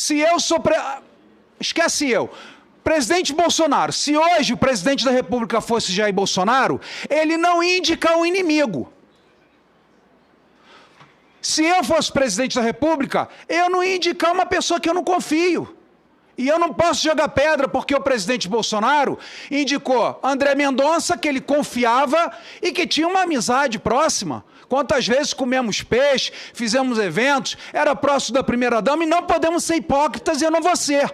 Se eu sou... Esquece eu. Presidente Bolsonaro, se hoje o presidente da República fosse Jair Bolsonaro, ele não ia indicar um inimigo. Se eu fosse presidente da República, eu não ia indicar uma pessoa que eu não confio. E eu não posso jogar pedra porque o presidente Bolsonaro indicou André Mendonça, que ele confiava e que tinha uma amizade próxima. Quantas vezes comemos peixe, fizemos eventos, era próximo da primeira-dama e não podemos ser hipócritas e eu não vou ser.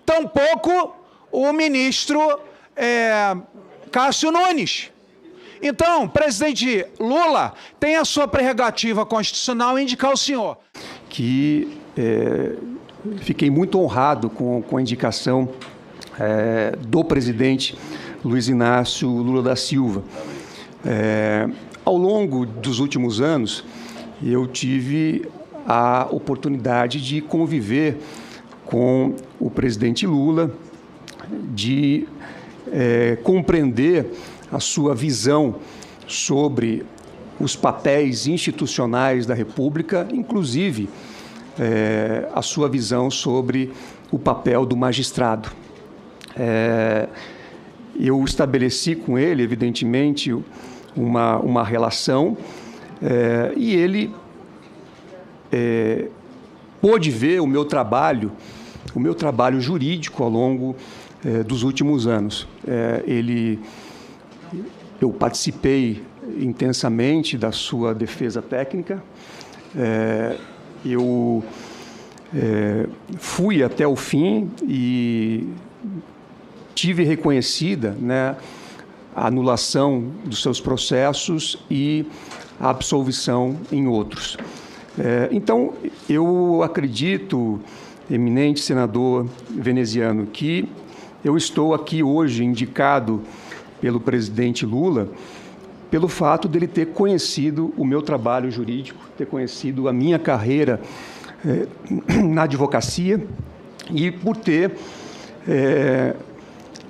Tampouco o ministro Cássio Nunes. Então, presidente Lula tem a sua prerrogativa constitucional em indicar o senhor. Fiquei muito honrado com a indicação do presidente Luiz Inácio Lula da Silva. Ao longo dos últimos anos, eu tive a oportunidade de conviver com o presidente Lula, de compreender a sua visão sobre os papéis institucionais da República, inclusive a sua visão sobre o papel do magistrado. Eu estabeleci com ele, evidentemente, uma relação e ele pôde ver o meu trabalho jurídico ao longo dos últimos anos. Eu participei intensamente da sua defesa técnica, eu fui até o fim e tive reconhecida, né, a anulação dos seus processos e a absolvição em outros. Então, eu acredito, eminente senador veneziano, que eu estou aqui hoje indicado pelo presidente Lula pelo fato dele ter conhecido o meu trabalho jurídico, ter conhecido a minha carreira na advocacia e por ter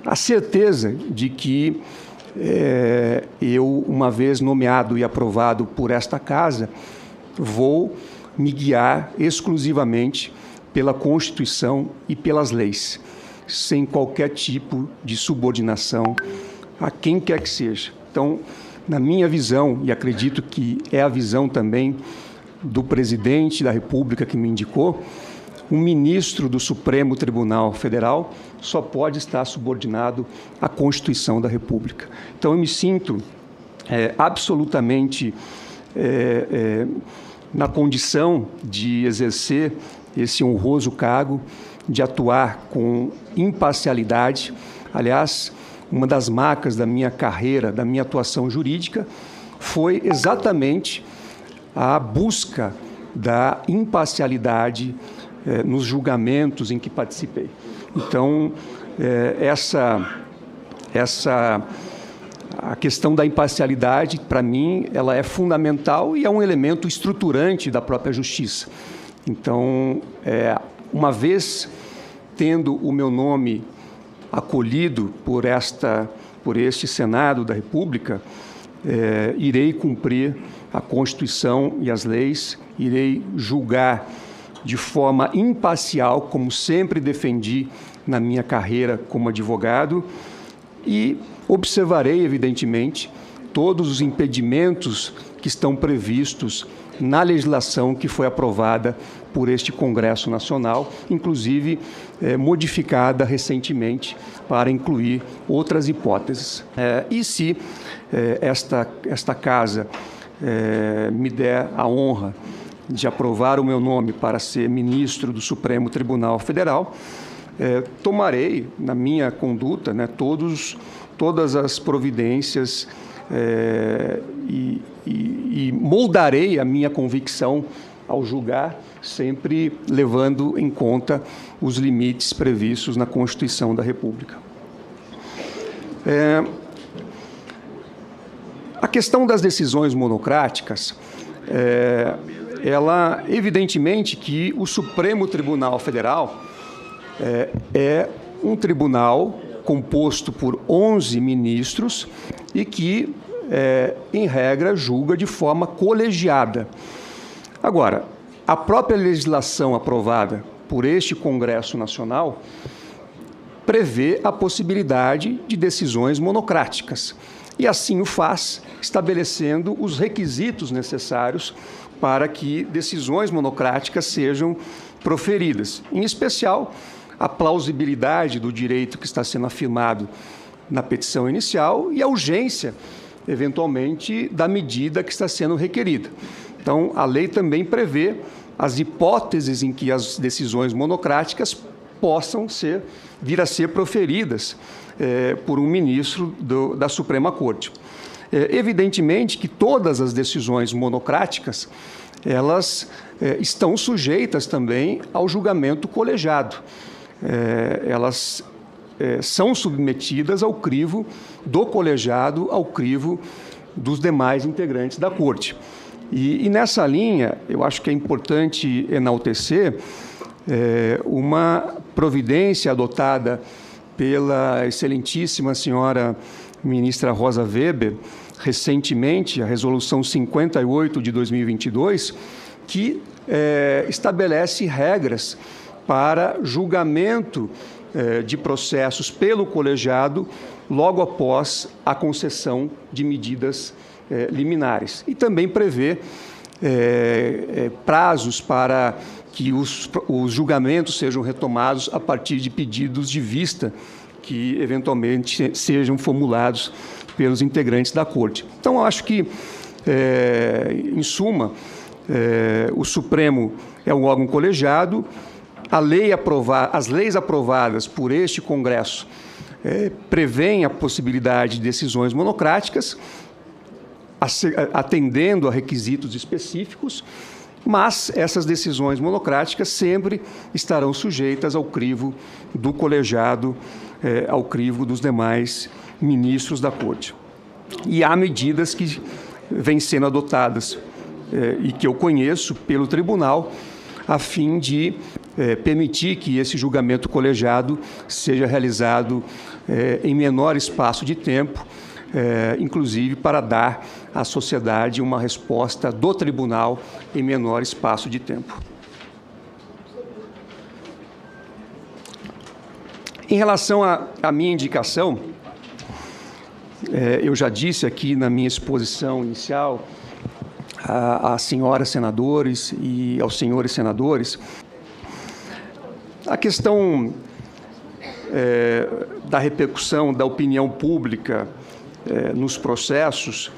a certeza de que eu, uma vez nomeado e aprovado por esta casa, vou me guiar exclusivamente pela Constituição e pelas leis, sem qualquer tipo de subordinação a quem quer que seja. Então, na minha visão, e acredito que é a visão também do presidente da República que me indicou, um ministro do Supremo Tribunal Federal só pode estar subordinado à Constituição da República. Então, eu me sinto absolutamente na condição de exercer esse honroso cargo, de atuar com imparcialidade. Aliás, uma das marcas da minha carreira, da minha atuação jurídica, foi exatamente a busca da imparcialidade nos julgamentos em que participei. Então, a questão da imparcialidade, para mim, ela é fundamental e é um elemento estruturante da própria justiça. Então, uma vez tendo o meu nome acolhido por este Senado da República, irei cumprir a Constituição e as leis, irei julgar de forma imparcial, como sempre defendi na minha carreira como advogado, e observarei, evidentemente, todos os impedimentos que estão previstos na legislação que foi aprovada por este Congresso Nacional, inclusive modificada recentemente para incluir outras hipóteses. E se esta Casa me der a honra de aprovar o meu nome para ser ministro do Supremo Tribunal Federal, tomarei na minha conduta, né, todas as providências e moldarei a minha convicção ao julgar, sempre levando em conta os limites previstos na Constituição da República. A questão das decisões monocráticas, ela, evidentemente que o Supremo Tribunal Federal é um tribunal composto por 11 ministros e que, em regra, julga de forma colegiada. Agora, a própria legislação aprovada por este Congresso Nacional prevê a possibilidade de decisões monocráticas. E assim o faz, estabelecendo os requisitos necessários para que decisões monocráticas sejam proferidas. Em especial, a plausibilidade do direito que está sendo afirmado na petição inicial e a urgência, eventualmente, da medida que está sendo requerida. Então, a lei também prevê as hipóteses em que as decisões monocráticas possam vir a ser proferidas por um ministro da Suprema Corte. Evidentemente que todas as decisões monocráticas, elas estão sujeitas também ao julgamento colegiado. Elas são submetidas ao crivo do colegiado, ao crivo dos demais integrantes da Corte. E nessa linha, eu acho que é importante enaltecer uma providência adotada pela excelentíssima senhora ministra Rosa Weber, recentemente, a Resolução 58 de 2022, que estabelece regras para julgamento de processos pelo colegiado logo após a concessão de medidas liminares. E também prevê prazos para que os julgamentos sejam retomados a partir de pedidos de vista que, eventualmente, sejam formulados pelos integrantes da Corte. Então, eu acho que, em suma, o Supremo é um órgão colegiado, as leis aprovadas por este Congresso prevêem a possibilidade de decisões monocráticas, atendendo a requisitos específicos, mas essas decisões monocráticas sempre estarão sujeitas ao crivo do colegiado, ao crivo dos demais ministros da Corte. E há medidas que vêm sendo adotadas e que eu conheço pelo tribunal, a fim de permitir que esse julgamento colegiado seja realizado em menor espaço de tempo, inclusive para dar à sociedade uma resposta do tribunal em menor espaço de tempo. Em relação à minha indicação, eu já disse aqui na minha exposição inicial às senhoras senadores e aos senhores senadores, a questão da repercussão da opinião pública nos processos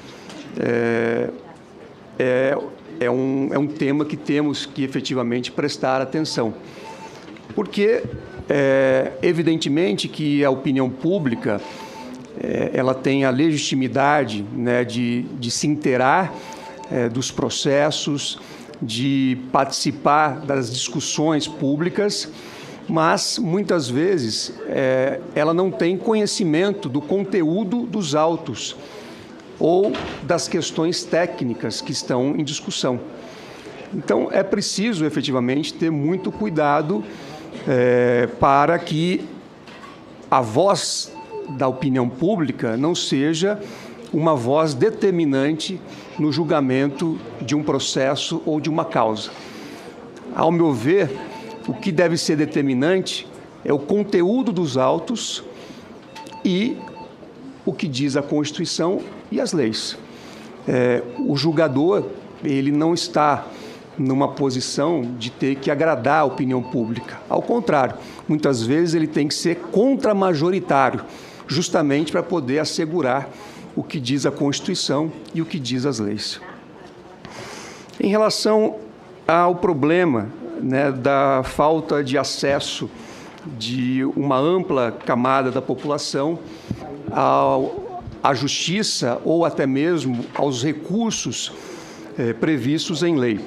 é um tema que temos que efetivamente prestar atenção, porque evidentemente que a opinião pública ela tem a legitimidade, né, de se inteirar dos processos, de participar das discussões públicas, mas muitas vezes ela não tem conhecimento do conteúdo dos autos ou das questões técnicas que estão em discussão. Então, é preciso, efetivamente, ter muito cuidado para que a voz da opinião pública não seja uma voz determinante no julgamento de um processo ou de uma causa. Ao meu ver, o que deve ser determinante é o conteúdo dos autos e o que diz a Constituição e as leis. O julgador, ele não está numa posição de ter que agradar a opinião pública. Ao contrário, muitas vezes ele tem que ser contramajoritário, justamente para poder assegurar o que diz a Constituição e o que diz as leis. Em relação ao problema, né, da falta de acesso de uma ampla camada da população à justiça ou até mesmo aos recursos previstos em lei.